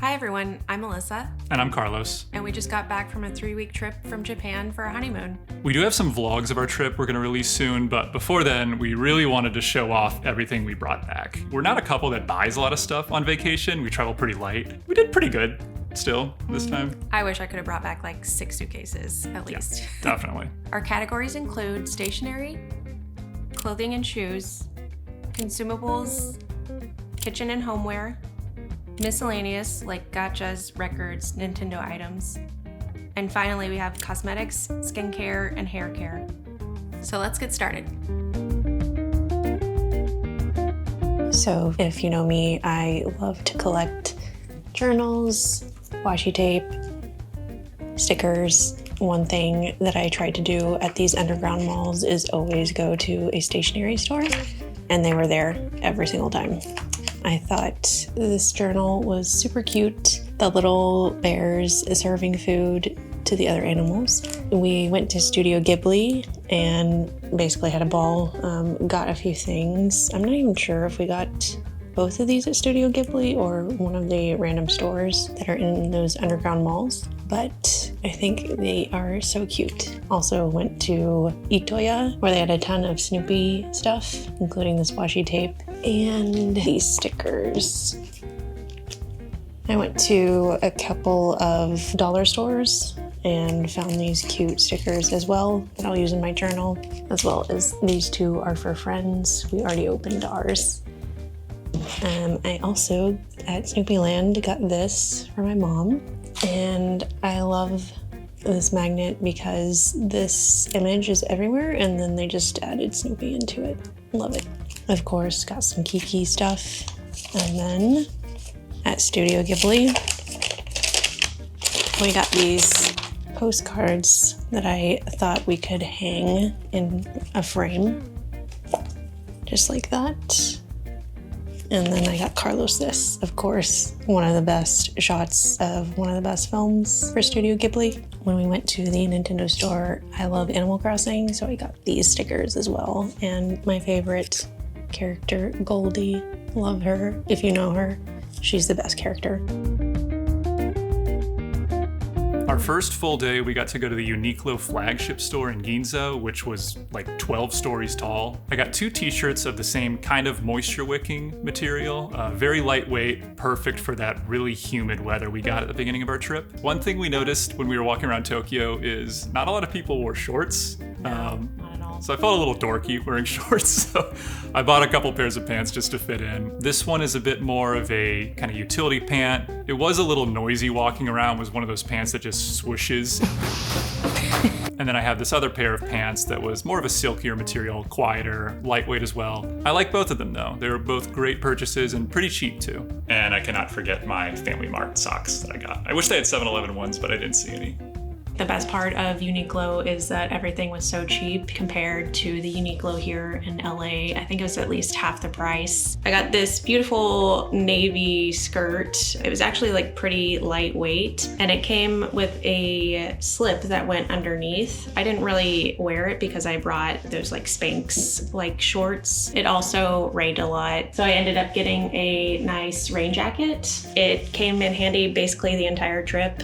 Hi everyone, I'm Alissa. And I'm Carlos. And we just got back from a 3-week trip from Japan for our honeymoon. We do have some vlogs of our trip we're going to release soon, but before then, we really wanted to show off everything we brought back. We're not a couple that buys a lot of stuff on vacation. We travel pretty light. We did pretty good still this time. I wish I could have brought back like 6 suitcases at least. Yeah, definitely. Our categories include stationery, clothing and shoes, consumables, kitchen and homeware, miscellaneous like gachas, records, Nintendo items, and finally we have cosmetics, skincare, and hair care. So let's get started. So if you know me, I love to collect journals, washi tape, stickers. One thing that I try to do at these underground malls is always go to a stationery store, and they were there every single time. I thought this journal was super cute. The little bears serving food to the other animals. We went to Studio Ghibli and basically had a ball, got a few things. I'm not even sure if we got both of these at Studio Ghibli or one of the random stores that are in those underground malls, but I think they are so cute. Also went to Itoya where they had a ton of Snoopy stuff, including this washi tape and these stickers. I went to a couple of dollar stores and found these cute stickers as well that I'll use in my journal, as well as these two are for friends. We already opened ours. I also, at Snoopyland, got this for my mom, and I love this magnet because this image is everywhere, and then they just added Snoopy into it. Love it. Of course, got some Kiki stuff, and then at Studio Ghibli, we got these postcards that I thought we could hang in a frame, just like that. And then I got Carlos this, of course, one of the best shots of one of the best films for Studio Ghibli. When we went to the Nintendo store, I love Animal Crossing, so I got these stickers as well. And my favorite character, Goldie, love her. If you know her, she's the best character. Our first full day, we got to go to the Uniqlo flagship store in Ginza, which was like 12 stories tall. I got 2 t-shirts of the same kind of moisture wicking material, very lightweight, perfect for that really humid weather we got at the beginning of our trip. One thing we noticed when we were walking around Tokyo is not a lot of people wore shorts. Not at all. So I felt a little dorky wearing shorts, so I bought a couple pairs of pants just to fit in. This one is a bit more of a kind of utility pant. It was a little noisy walking around, was one of those pants that just swooshes. And then I have this other pair of pants that was more of a silkier material, quieter, lightweight as well. I like both of them though. They were both great purchases and pretty cheap too. And I cannot forget my Family Mart socks that I got. I wish they had 7-Eleven ones, but I didn't see any. The best part of Uniqlo is that everything was so cheap compared to the Uniqlo here in LA. I think it was at least half the price. I got this beautiful navy skirt. It was actually like pretty lightweight, and it came with a slip that went underneath. I didn't really wear it because I brought those like Spanx like shorts. It also rained a lot, so I ended up getting a nice rain jacket. It came in handy basically the entire trip.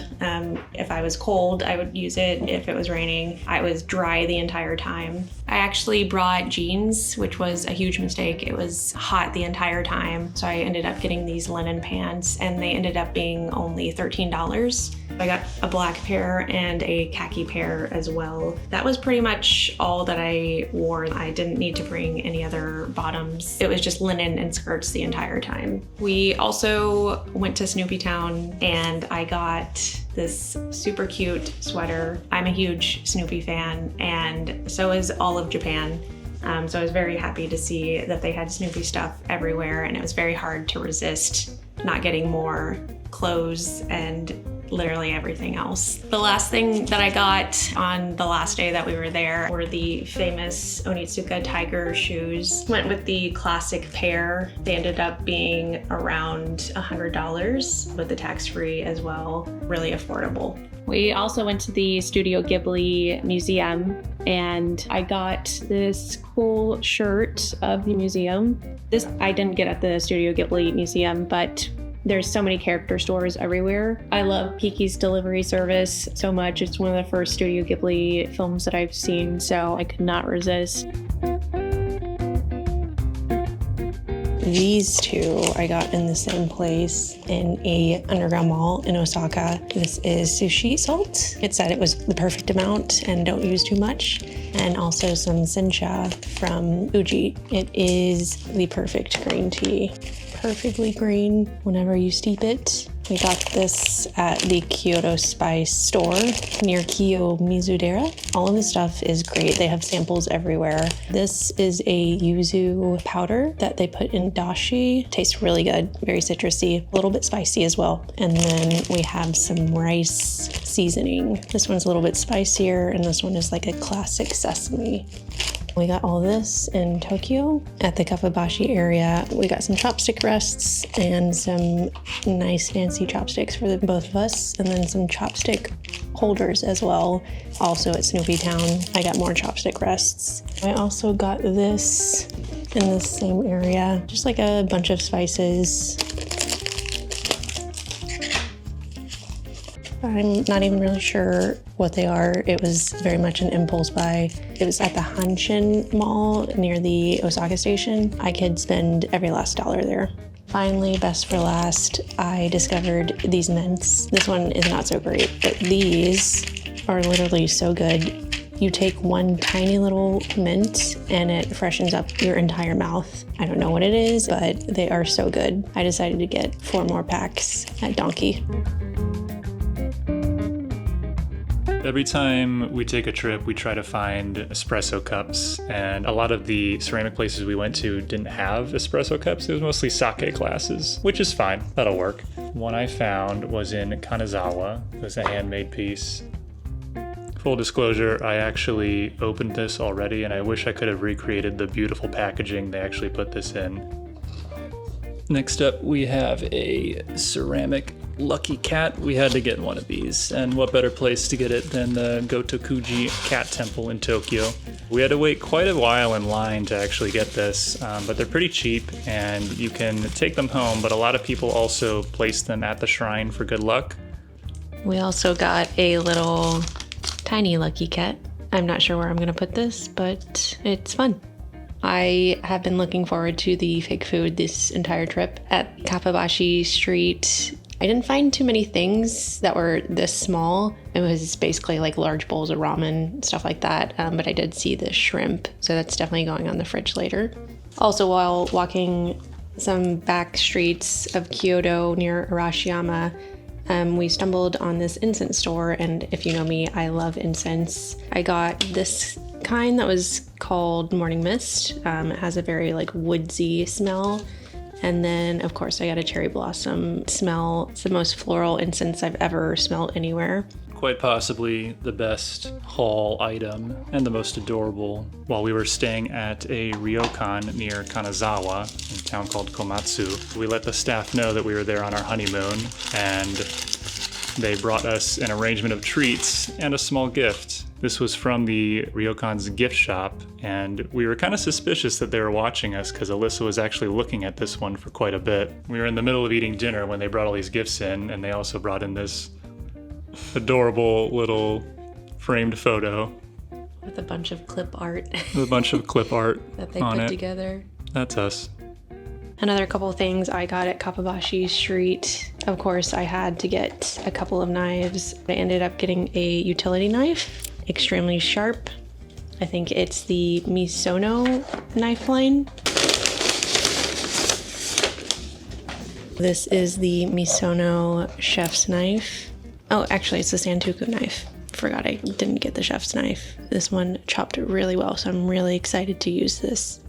If I was cold, I would use it. If it was raining, I was dry the entire time. I actually brought jeans, which was a huge mistake. It was hot the entire time, so I ended up getting these linen pants, and they ended up being only $13. I got a black pair and a khaki pair as well. That was pretty much all that I wore. I didn't need to bring any other bottoms. It was just linen and skirts the entire time. We also went to Snoopy Town, and I got this super cute sweater. I'm a huge Snoopy fan, and so is all of Japan. So I was very happy to see that they had Snoopy stuff everywhere, and it was very hard to resist not getting more clothes and literally everything else. The last thing that I got on the last day that we were there were the famous Onitsuka tiger shoes. Went with the classic pair. They ended up being around $100 with the tax-free as well. Really affordable. We also went to the Studio Ghibli Museum, and I got this cool shirt of the museum. This I didn't get at the Studio Ghibli Museum, but There's so many character stores everywhere. I love Piki's delivery service so much. It's one of the first Studio Ghibli films that I've seen, so I could not resist. These two I got in the same place in a underground mall in Osaka. This is sushi salt. It said it was the perfect amount and don't use too much. And also some sencha from Uji. It is the perfect green tea. Perfectly green whenever you steep it. We got this at the Kyoto Spice store near Kiyo Mizudera. All of the stuff is great. They have samples everywhere. This is a yuzu powder that they put in dashi. Tastes really good, very citrusy, a little bit spicy as well. And then we have some rice seasoning. This one's a little bit spicier, and this one is like a classic sesame. We got all this in Tokyo at the Kafabashi area. We got some chopstick rests and some nice fancy chopsticks for the both of us, and then some chopstick holders as well. Also at Snoopy Town, I got more chopstick rests. I also got this in the same area, just like a bunch of spices. I'm not even really sure what they are. It was very much an impulse buy. It was at the Hanshin Mall near the Osaka station. I could spend every last dollar there. Finally, best for last, I discovered these mints. This one is not so great, but these are literally so good. You take one tiny little mint and it freshens up your entire mouth. I don't know what it is, but they are so good. I decided to get 4 more packs at Donkey. Every time we take a trip, we try to find espresso cups, and a lot of the ceramic places we went to didn't have espresso cups. It was mostly sake glasses, which is fine. That'll work. One I found was in Kanazawa. It was a handmade piece. Full disclosure, I actually opened this already, and I wish I could have recreated the beautiful packaging they actually put this in. Next up, we have a ceramic lucky cat. We had to get one of these, and what better place to get it than the Gotokuji Cat Temple in Tokyo. We had to wait quite a while in line to actually get this, but they're pretty cheap, and you can take them home, but a lot of people also place them at the shrine for good luck. We also got a little tiny lucky cat. I'm not sure where I'm gonna put this, but it's fun. I have been looking forward to the fake food this entire trip. At Kafabashi Street, I didn't find too many things that were this small. It was basically like large bowls of ramen, stuff like that, but I did see the shrimp, so that's definitely going on the fridge later. Also, while walking some back streets of Kyoto near Arashiyama, we stumbled on this incense store, and if you know me, I love incense. I got this kind that was called Morning Mist. It has a very like woodsy smell. And then of course I got a cherry blossom smell. It's the most floral incense I've ever smelled anywhere. Quite possibly the best haul item and the most adorable. While we were staying at a ryokan near Kanazawa, in a town called Komatsu, we let the staff know that we were there on our honeymoon, and they brought us an arrangement of treats and a small gift. This was from the ryokan's gift shop, and we were kind of suspicious that they were watching us because Alissa was actually looking at this one for quite a bit. We were in the middle of eating dinner when they brought all these gifts in, and they also brought in this adorable little framed photo with a bunch of clip art. With a bunch of clip art that they on put it. together. That's us. Another couple things I got at Kafabashi Street. Of course, I had to get a couple of knives. I ended up getting a utility knife, extremely sharp. I think it's the Misono knife line. This is the Misono chef's knife. Oh, actually, it's the Santoku knife. Forgot I didn't get the chef's knife. This one chopped really well, so I'm really excited to use this.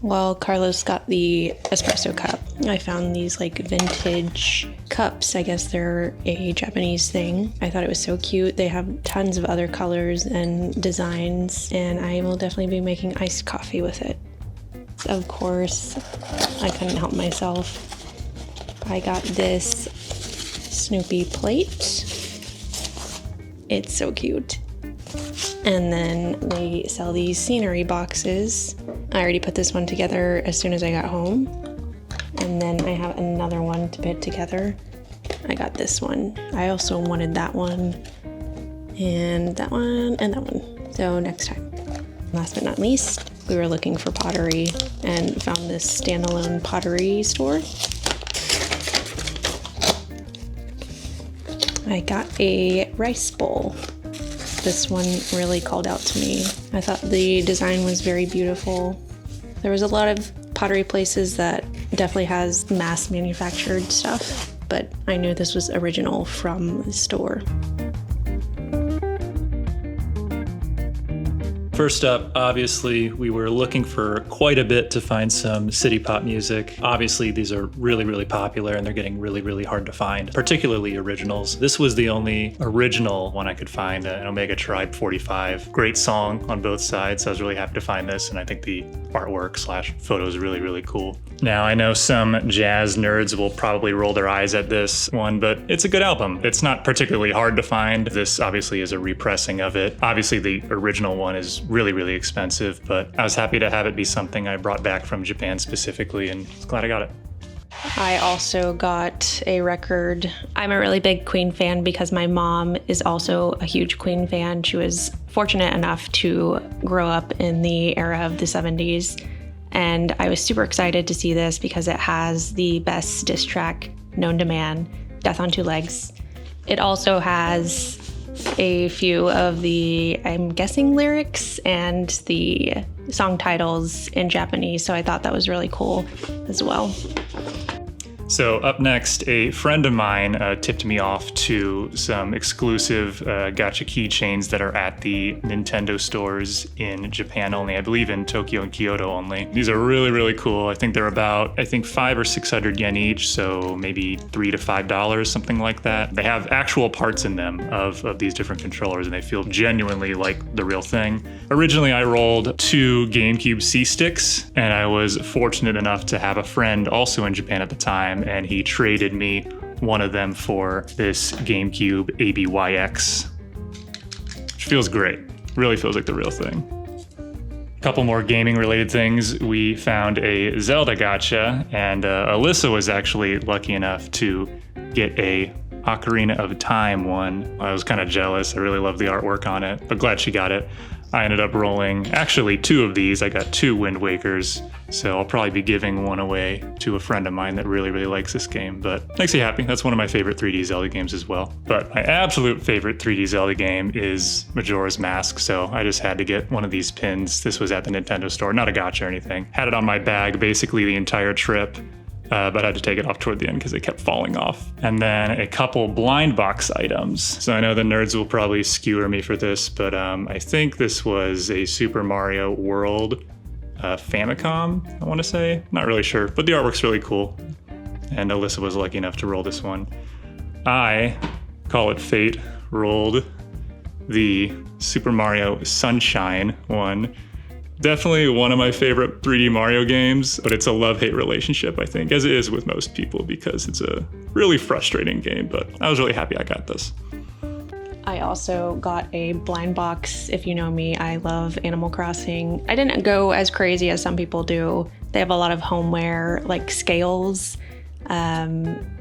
While Carlos got the espresso cup, I found these like vintage cups. I guess they're a Japanese thing. I thought it was so cute. They have tons of other colors and designs, and I will definitely be making iced coffee with it. Of course, I couldn't help myself. I got this Snoopy plate. It's so cute. And then they sell these scenery boxes. I already put this one together as soon as I got home. And And then I have another one to put together. I got this one. I also wanted that one, and that one, and that one. So next time. Last but not least, we were looking for pottery and found this standalone pottery store. I got a rice bowl. This one really called out to me. I thought the design was very beautiful. There was a lot of pottery places that definitely has mass manufactured stuff, but I knew this was original from the store. First up, obviously, we were looking for quite a bit to find some city pop music. Obviously, these are really, really popular and they're getting really, really hard to find, particularly originals. This was the only original one I could find, an Omega Tribe 45. Great song on both sides. I was really happy to find this, and I think the artwork / photo is really, really cool. Now, I know some jazz nerds will probably roll their eyes at this one, but it's a good album. It's not particularly hard to find. This obviously is a repressing of it. Obviously, the original one is really, really expensive, but I was happy to have it be something I brought back from Japan specifically, and I was glad I got it. I also got a record. I'm a really big Queen fan because my mom is also a huge Queen fan. She was fortunate enough to grow up in the era of the 70s, and I was super excited to see this because it has the best diss track known to man, Death on Two Legs. It also has a few of the, I'm guessing, lyrics and the song titles in Japanese, so I thought that was really cool as well. So up next, a friend of mine tipped me off to some exclusive gacha keychains that are at the Nintendo stores in Japan only. I believe in Tokyo and Kyoto only. These are really, really cool. I think they're about, 500 or 600 yen each, so maybe $3 to $5, something like that. They have actual parts in them of these different controllers, and they feel genuinely like the real thing. Originally, I rolled 2 GameCube C-sticks, and I was fortunate enough to have a friend also in Japan at the time, and he traded me one of them for this GameCube ABYX, which feels great. Really feels like the real thing. A couple more gaming related things. We found a Zelda gacha, and Alissa was actually lucky enough to get a Ocarina of Time one. I was kind of jealous. I really love the artwork on it, but glad she got it. I ended up rolling actually 2 of these. I got 2 Wind Wakers, so I'll probably be giving one away to a friend of mine that really, really likes this game, but makes me happy. That's one of my favorite 3D Zelda games as well. But my absolute favorite 3D Zelda game is Majora's Mask, so I just had to get one of these pins. This was at the Nintendo store, not a gacha or anything. Had it on my bag basically the entire trip. But I had to take it off toward the end because it kept falling off. And then a couple blind box items. So I know the nerds will probably skewer me for this, but I think this was a Super Mario World Famicom, I want to say. Not really sure, but the artwork's really cool. And Alissa was lucky enough to roll this one. I, call it fate, rolled the Super Mario Sunshine one. Definitely one of my favorite 3D Mario games, but it's a love-hate relationship, I think, as it is with most people, because it's a really frustrating game, but I was really happy I got this. I also got a blind box. If you know me, I love Animal Crossing. I didn't go as crazy as some people do. They have a lot of homeware, like scales,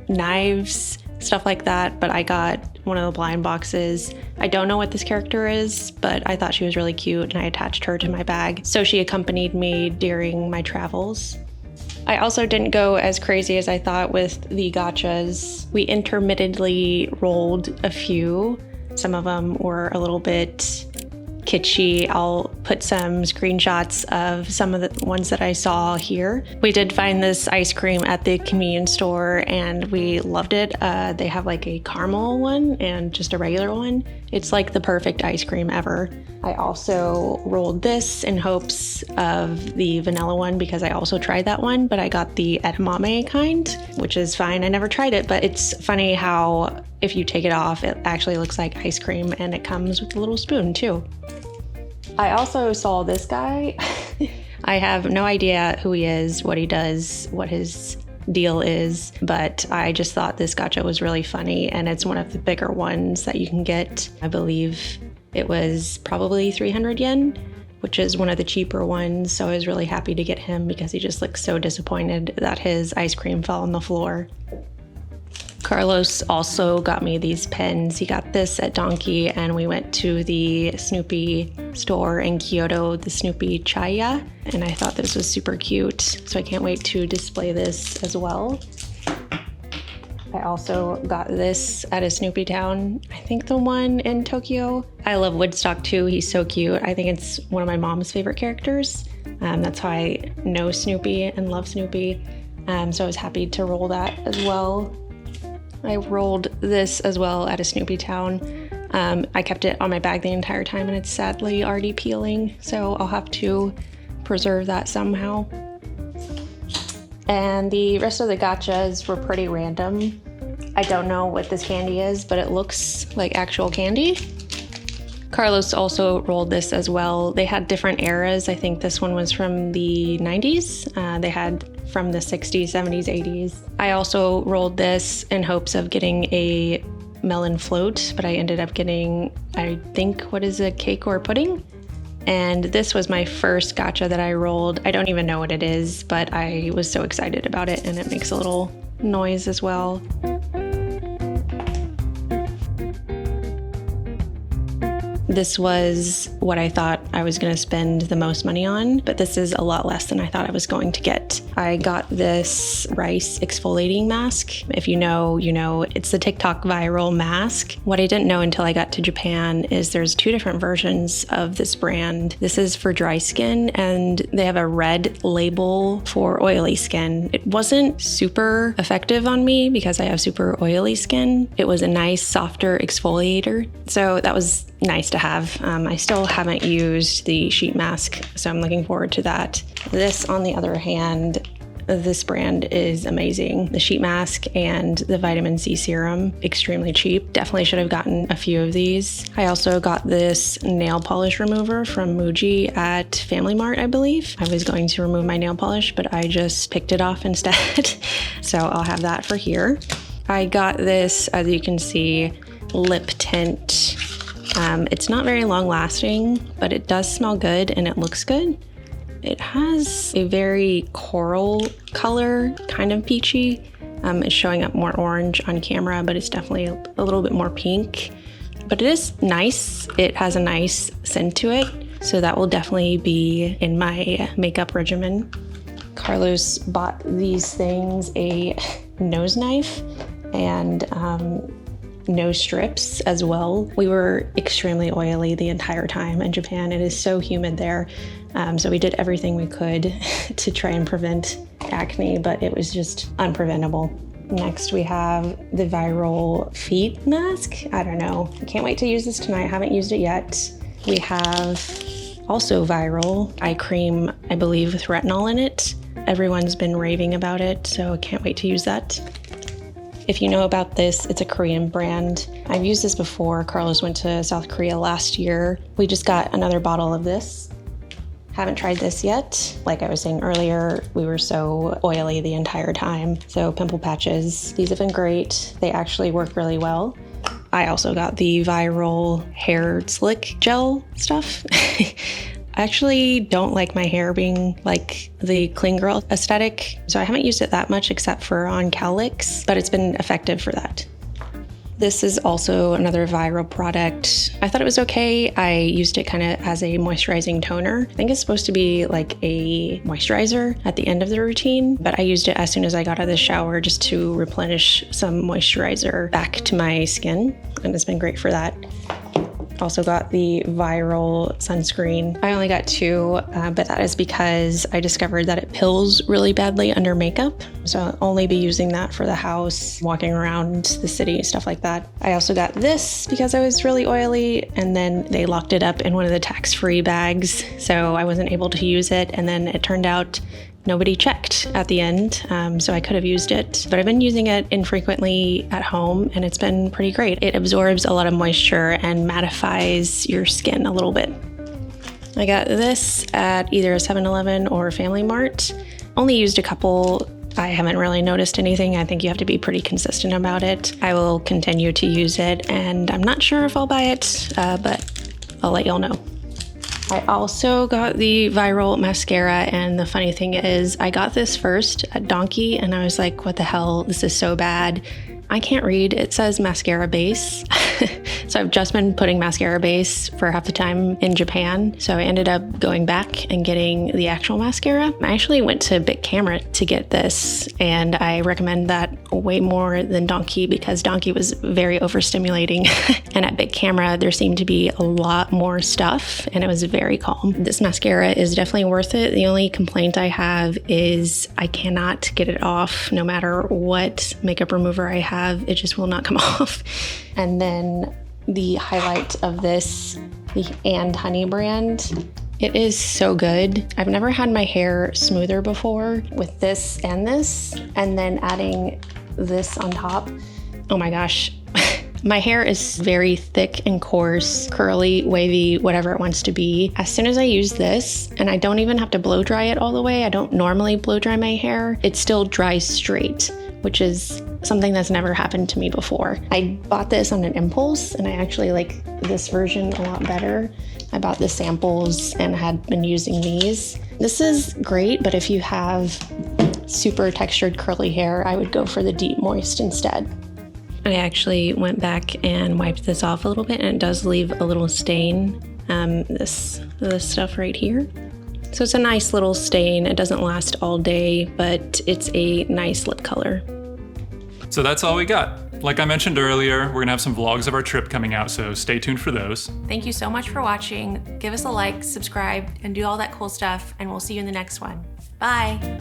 knives, stuff like that, but I got one of the blind boxes. I don't know what this character is, but I thought she was really cute and I attached her to my bag, so she accompanied me during my travels. I also didn't go as crazy as I thought with the gachas. We intermittently rolled a few. Some of them were a little bit kitschy. I'll put some screenshots of some of the ones that I saw here. We did find this ice cream at the convenience store and we loved it. They have like a caramel one and just a regular one. It's like the perfect ice cream ever. I also rolled this in hopes of the vanilla one because I also tried that one, but I got the edamame kind, which is fine. I never tried it, but it's funny how if you take it off, it actually looks like ice cream and it comes with a little spoon too. I also saw this guy. I have no idea who he is, what he does, what his deal is, but I just thought this gacha was really funny and it's one of the bigger ones that you can get. I believe it was probably 300 yen. which is one of the cheaper ones. So I was really happy to get him because he just looked so disappointed that his ice cream fell on the floor. Carlos also got me these pens. He got this at Donkey, and we went to the Snoopy store in Kyoto, the Snoopy Chaya, and I thought this was super cute. So I can't wait to display this as well. I also got this at a Snoopy Town, I think the one in Tokyo. I love Woodstock too, he's so cute. I think it's one of my mom's favorite characters. That's how I know Snoopy and love Snoopy. So I was happy to roll that as well. I rolled this as well at a Snoopy Town. I kept it on my bag the entire time and it's sadly already peeling, so I'll have to preserve that somehow. And the rest of the gachas were pretty random. I don't know what this candy is, but it looks like actual candy. Carlos also rolled this as well. They had different eras. I think this one was from the 90s. They had from the 60s, 70s, 80s. I also rolled this in hopes of getting a melon float, but I ended up getting, I think, what is a cake or pudding? And this was my first gacha that I rolled. I don't even know what it is, but I was so excited about it, and it makes a little noise as well. This was what I thought I was going to spend the most money on, but this is a lot less than I thought I was going to get. I got this rice exfoliating mask. If you know, you know, it's the TikTok viral mask. What I didn't know until I got to Japan is there's 2 different versions of this brand. This is for dry skin, and they have a red label for oily skin. It wasn't super effective on me because I have super oily skin. It was a nice, softer exfoliator, so that was nice to have. I still haven't used the sheet mask, so I'm looking forward to that. This, on the other hand, this brand is amazing. The sheet mask and the vitamin C serum, extremely cheap. Definitely should have gotten a few of these. I also got this nail polish remover from Muji at Family Mart, I believe. I was going to remove my nail polish, but I just picked it off instead. So I'll have that for here. I got this, as you can see, lip tint. It's not very long lasting, but it does smell good and it looks good. It has a very coral color, kind of peachy. It's showing up more orange on camera, but it's definitely a little bit more pink. But it is nice. It has a nice scent to it, so that will definitely be in my makeup regimen. Carlos bought these things, a nose knife and nose strips as well. We were extremely oily the entire time in Japan. It is so humid there. So we did everything we could to try and prevent acne, but it was just unpreventable. Next, we have the viral feet mask. I don't know. I can't wait to use this tonight. I haven't used it yet. We have also viral eye cream, I believe, with retinol in it. Everyone's been raving about it, so I can't wait to use that. If you know about this, it's a Korean brand. I've used this before. Carlos went to South Korea last year. We just got another bottle of this. Haven't tried this yet. Like I was saying earlier, we were so oily the entire time. So pimple patches, these have been great. They actually work really well. I also got the viral hair slick gel stuff. I actually don't like my hair being like the clean girl aesthetic, so I haven't used it that much except for on cowlicks, but it's been effective for that. This is also another viral product. I thought it was okay. I used it kind of as a moisturizing toner. I think it's supposed to be like a moisturizer at the end of the routine, but I used it as soon as I got out of the shower just to replenish some moisturizer back to my skin, and it's been great for that. Also got the viral sunscreen. I only got 2, but that is because I discovered that it pills really badly under makeup. So I'll only be using that for the house, walking around the city, stuff like that. I also got this because I was really oily, and then they locked it up in one of the tax-free bags, so I wasn't able to use it. And then it turned out nobody checked at the end, so I could have used it. But I've been using it infrequently at home, and it's been pretty great. It absorbs a lot of moisture and mattifies your skin a little bit. I got this at either a 7-Eleven or Family Mart. Only used a couple. I haven't really noticed anything. I think you have to be pretty consistent about it. I will continue to use it, and I'm not sure if I'll buy it, but I'll let y'all know. I also got the viral mascara, and the funny thing is I got this first at Donkey and I was like, what the hell, this is so bad. I can't read. It says mascara base. So I've just been putting mascara base for half the time in Japan. So I ended up going back and getting the actual mascara. I actually went to Bic Camera to get this, and I recommend that way more than Donkey because Donkey was very overstimulating. And at Bic Camera, there seemed to be a lot more stuff, and it was very calm. This mascara is definitely worth it. The only complaint I have is I cannot get it off no matter what makeup remover I have. It just will not come off. And then the highlight of this, the And Honey brand. It is so good. I've never had my hair smoother before with this, and then adding this on top. Oh my gosh. My hair is very thick and coarse, curly, wavy, whatever it wants to be. As soon as I use this, and I don't even have to blow dry it all the way, I don't normally blow dry my hair, it still dries straight, which is something that's never happened to me before. I bought this on an impulse, and I actually like this version a lot better. I bought the samples and had been using these. This is great, but if you have super textured curly hair, I would go for the Deep Moist instead. I actually went back and wiped this off a little bit, and it does leave a little stain, this stuff right here. So it's a nice little stain. It doesn't last all day, but it's a nice lip color. So that's all we got. Like I mentioned earlier, we're gonna have some vlogs of our trip coming out, so stay tuned for those. Thank you so much for watching. Give us a like, subscribe, and do all that cool stuff, and we'll see you in the next one. Bye.